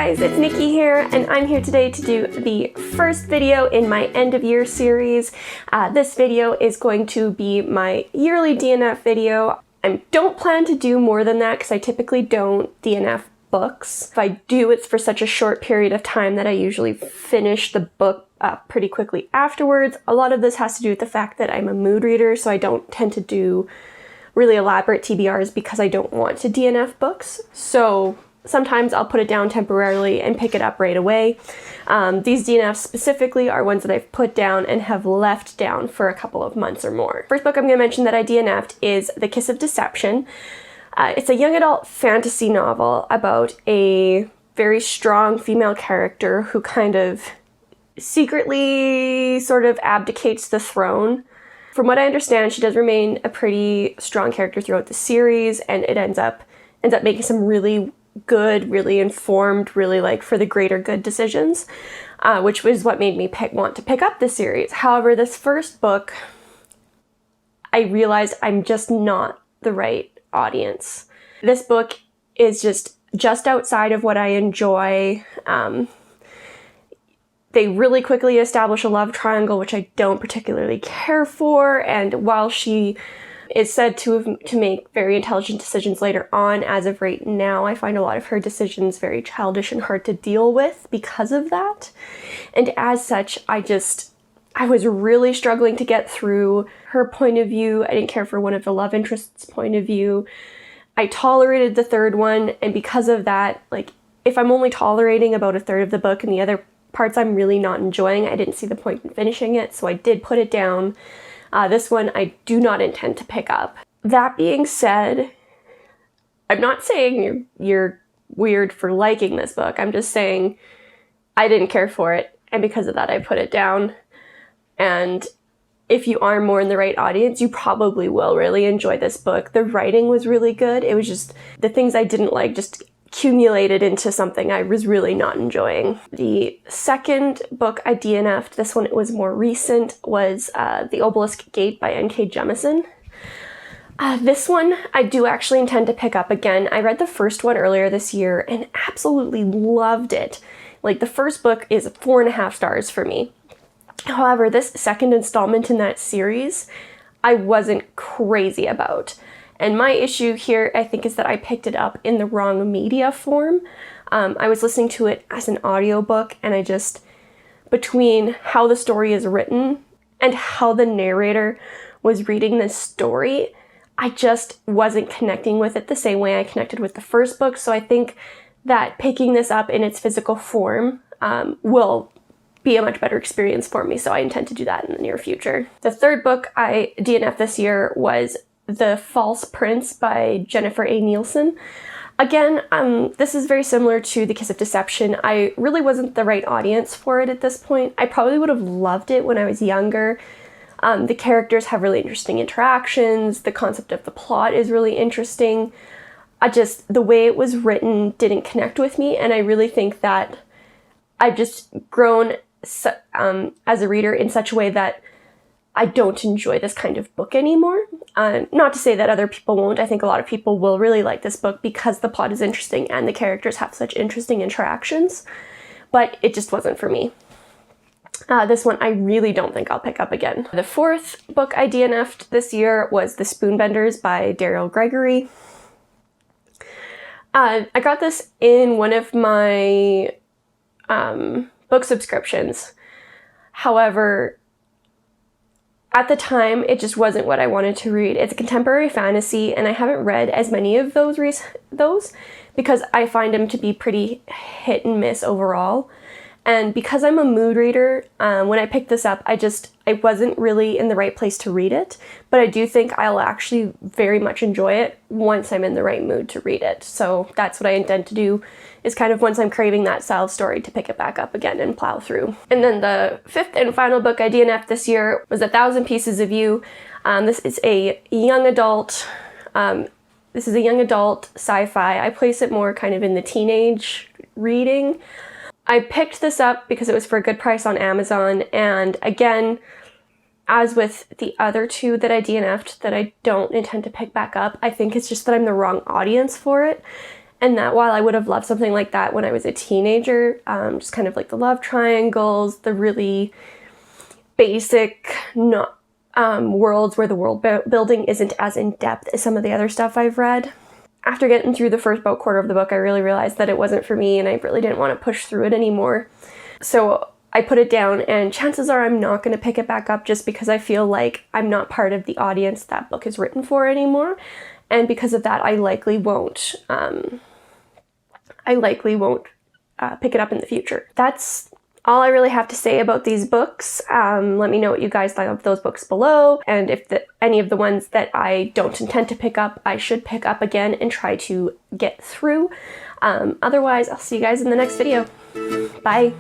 guys, it's Nikki here, and I'm here today to do the first video in my end of year series. This video is going to be my yearly DNF video. I don't plan to do more than that because I typically don't DNF books. If I do, it's for such a short period of time that I usually finish the book pretty quickly afterwards. A lot of this has to do with the fact that I'm a mood reader, so I don't tend to do really elaborate TBRs because I don't want to DNF books. So sometimes I'll put it down temporarily and pick it up right away. These DNFs specifically are ones that I've put down and have left down for a couple of months or more. First book I'm going to mention that I DNF'd is The Kiss of Deception. It's a young adult fantasy novel about a very strong female character who kind of secretly sort of abdicates the throne. From what I understand, she does remain a pretty strong character throughout the series, and it ends up making some really good, really informed, really like for the greater good decisions, which was what made me want to pick up this series. However, this first book, I realized I'm just not the right audience. This book is just outside of what I enjoy. They really quickly establish a love triangle, which I don't particularly care for, and while she is said to make very intelligent decisions later on, as of right now, I find a lot of her decisions very childish and hard to deal with because of that. And as such, I was really struggling to get through her point of view. I didn't care for one of the love interests' point of view. I tolerated the third one, and because of that, like, if I'm only tolerating about a third of the book and the other parts I'm really not enjoying, I didn't see the point in finishing it, so I did put it down. This one I do not intend to pick up. That being said, I'm not saying you're weird for liking this book. I'm just saying I didn't care for it, and because of that I put it down. And if you are more in the right audience, you probably will really enjoy this book. The writing was really good. It was just the things I didn't like just accumulated into something I was really not enjoying. The second book I DNF'd, this one was more recent, was The Obelisk Gate by N.K. Jemisin. This one I do actually intend to pick up again. I read the first one earlier this year and absolutely loved it. Like, the first book is 4.5 stars for me. However, this second installment in that series, I wasn't crazy about. And my issue here, I think, is that I picked it up in the wrong media form. I was listening to it as an audiobook, and between how the story is written and how the narrator was reading this story, I just wasn't connecting with it the same way I connected with the first book. So I think that picking this up in its physical form will be a much better experience for me. So I intend to do that in the near future. The third book I DNF'd this year was The False Prince by Jennifer A. Nielsen. Again, this is very similar to The Kiss of Deception. I really wasn't the right audience for it at this point. I probably would have loved it when I was younger. The characters have really interesting interactions. The concept of the plot is really interesting. The way it was written didn't connect with me, and I really think that I've just grown as a reader in such a way that I don't enjoy this kind of book anymore. Not to say that other people won't. I think a lot of people will really like this book because the plot is interesting and the characters have such interesting interactions, but it just wasn't for me. This one I really don't think I'll pick up again. The fourth book I DNF'd this year was The Spoonbenders by Daryl Gregory. I got this in one of my book subscriptions. However, at the time, it just wasn't what I wanted to read. It's a contemporary fantasy, and I haven't read as many of those because I find them to be pretty hit and miss overall. And because I'm a mood reader, when I picked this up, I wasn't really in the right place to read it, but I do think I'll actually very much enjoy it once I'm in the right mood to read it. So that's what I intend to do, is kind of once I'm craving that style of story to pick it back up again and plow through. And then the fifth and final book I DNF'd this year was 1,000 Pieces of You. This is a young adult sci-fi. I place it more kind of in the teenage reading. I picked this up because it was for a good price on Amazon, and again, as with the other two that I DNF'd that I don't intend to pick back up, I think it's just that I'm the wrong audience for it. And that while I would have loved something like that when I was a teenager, just kind of like the love triangles, the really basic worlds where the world building isn't as in-depth as some of the other stuff I've read. After getting through the first about quarter of the book, I really realized that it wasn't for me and I really didn't want to push through it anymore. So I put it down, and chances are I'm not going to pick it back up just because I feel like I'm not part of the audience that book is written for anymore. And because of that, I likely won't pick it up in the future. That's all I really have to say about these books. Let me know what you guys thought of those books below, and if any of the ones that I don't intend to pick up, I should pick up again and try to get through. Otherwise, I'll see you guys in the next video. Bye!